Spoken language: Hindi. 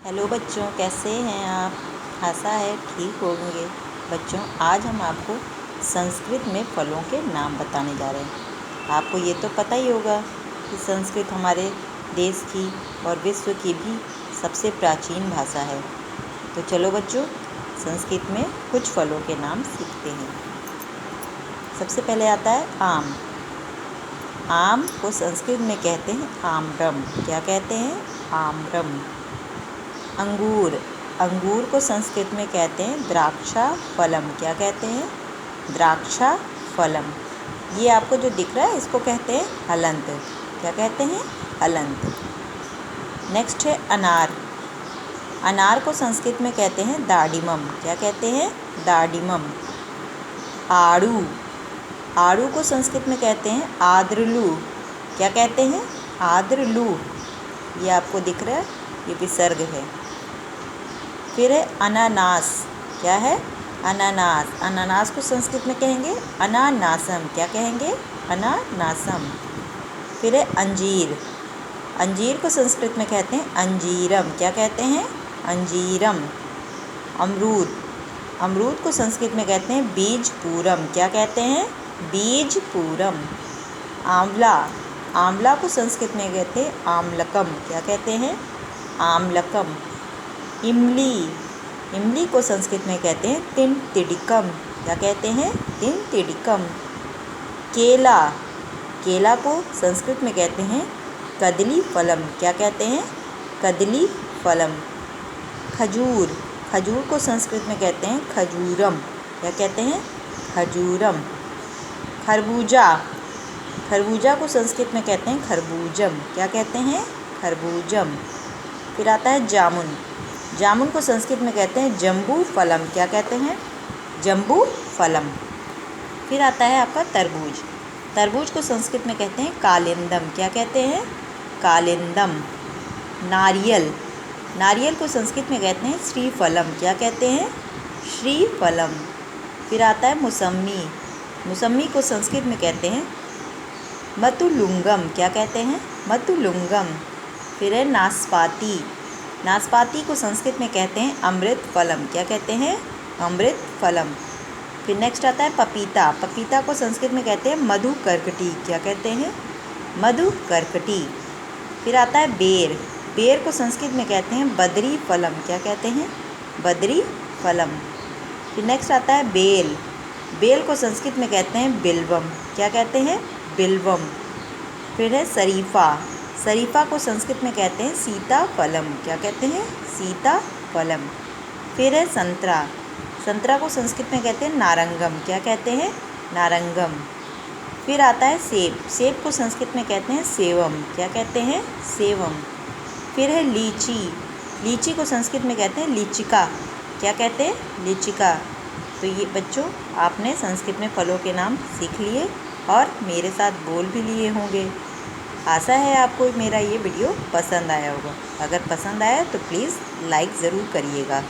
हेलो बच्चों, कैसे हैं आप? आशा है ठीक होंगे। बच्चों, आज हम आपको संस्कृत में फलों के नाम बताने जा रहे हैं। आपको ये तो पता ही होगा कि संस्कृत हमारे देश की और विश्व की भी सबसे प्राचीन भाषा है। तो चलो बच्चों, संस्कृत में कुछ फलों के नाम सीखते हैं। सबसे पहले आता है आम। आम को संस्कृत में कहते हैं आम्रम। क्या कहते हैं? आम्रम। अंगूर। अंगूर को संस्कृत में कहते हैं द्राक्षा फलम। क्या कहते हैं? द्राक्षा फलम। ये आपको जो दिख रहा है इसको कहते हैं हलंत। क्या कहते हैं? हलंत। नेक्स्ट है अनार। अनार को संस्कृत में कहते हैं दाडिमम। क्या कहते हैं? दाडिमम। आड़ू। आड़ू को संस्कृत में कहते हैं आद्रलू। क्या कहते हैं? आद्रलू। ये आपको दिख रहा है, ये विसर्ग है। फिर है अनानास। क्या है? अनानास। अनानास को संस्कृत में कहेंगे अनानासम। क्या कहेंगे? अनानासम। फिर है अंजीर। अंजीर को संस्कृत में कहते हैं अंजीरम। क्या कहते हैं? अंजीरम। अमरूद। अमरूद को संस्कृत में कहते हैं बीजपूरम। क्या कहते हैं? बीजपूरम। आंवला। आंवला को संस्कृत में कहते हैं आम्लकम। क्या कहते हैं? आम्लकम। इमली। इमली को संस्कृत में कहते हैं तिनतिड़िकम। क्या कहते हैं? तिनतिड़िकम। केला। केला को संस्कृत में कहते हैं कदली फलम। क्या कहते हैं? कदली फलम। खजूर। खजूर को संस्कृत में कहते हैं खजूरम। क्या कहते हैं? खजूरम। खरबूजा। खरबूजा को संस्कृत में कहते हैं खरबूजम। क्या कहते हैं? खरबूजम। फिर आता है जामुन। जामुन को संस्कृत में कहते हैं जम्बू फलम। क्या कहते हैं? जम्बू फलम। फिर आता है आपका तरबूज। तरबूज को संस्कृत में कहते हैं कालिंदम। क्या कहते हैं? कालिंदम। नारियल। नारियल को संस्कृत में कहते हैं श्रीफलम। क्या कहते हैं? श्रीफलम। फिर आता है मौसम्मी। मौसम्मी को संस्कृत में कहते हैं मतुलुंगम। क्या कहते हैं? मतुलुंगम। फिर है नाशपाती। नाशपाती को संस्कृत में कहते हैं अमृत फलम। क्या कहते हैं? अमृत फलम। फिर नेक्स्ट आता है पपीता। पपीता को संस्कृत में कहते हैं मधुकर्कटी। क्या कहते हैं? मधुकर्कटी। फिर आता है बेर। बेर को संस्कृत में कहते हैं बद्री फलम। क्या कहते हैं? बद्री फलम। फिर नेक्स्ट आता है बेल। बेल को संस्कृत में कहते हैं बिल्वम। क्या कहते हैं? बिल्वम। फिर है शरीफा। शरीफा को संस्कृत में कहते हैं सीताफलम। क्या कहते हैं? सीताफलम। फिर है संतरा। संतरा को संस्कृत में कहते हैं नारंगम। क्या कहते हैं? नारंगम। फिर आता है सेब। सेब को संस्कृत में कहते हैं सेवम। क्या कहते हैं? सेवम। फिर है लीची। लीची को संस्कृत में कहते हैं लीचिका। क्या कहते हैं? लीचिका। तो ये बच्चों, आपने संस्कृत में फलों के नाम सीख लिए और मेरे साथ बोल भी लिए होंगे। आशा है आपको मेरा ये वीडियो पसंद आया होगा। अगर पसंद आया तो प्लीज़ लाइक ज़रूर करिएगा।